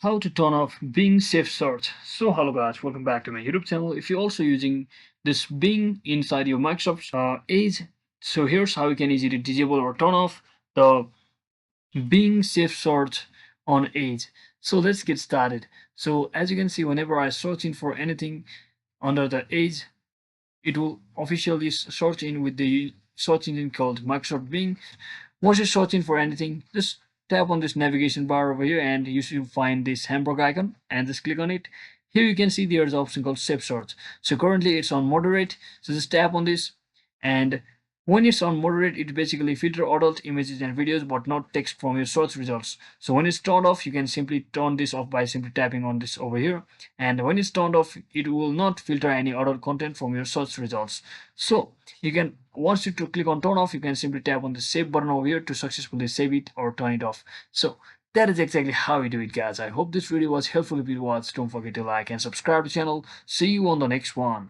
How to turn off Bing Safe Search. So hello guys, welcome back to my YouTube channel. If you're also using this Bing inside your Microsoft Edge, so here's how you can easily disable or turn off the Bing Safe Search on Edge. So let's get started. So as you can see, whenever I search in for anything under the Edge, it will officially search in with the search engine called Microsoft Bing. Once you're searching for anything, just tap on this navigation bar over here and you should find this hamburger icon and just click on it. Here you can see there's an option called Safe Search. So currently it's on moderate. So just tap on this, and when it's on moderate, it basically filter adult images and videos but not text from your search results. So when it's turned off, you can simply turn this off by simply tapping on this over here. And when it's turned off, it will not filter any adult content from your search results. So you can, once you click on turn off, you can simply tap on the save button over here to successfully save it or turn it off. So that is exactly how you do it, guys. I hope this video was helpful. If it was, don't forget to like and subscribe to the channel. See you on the next one.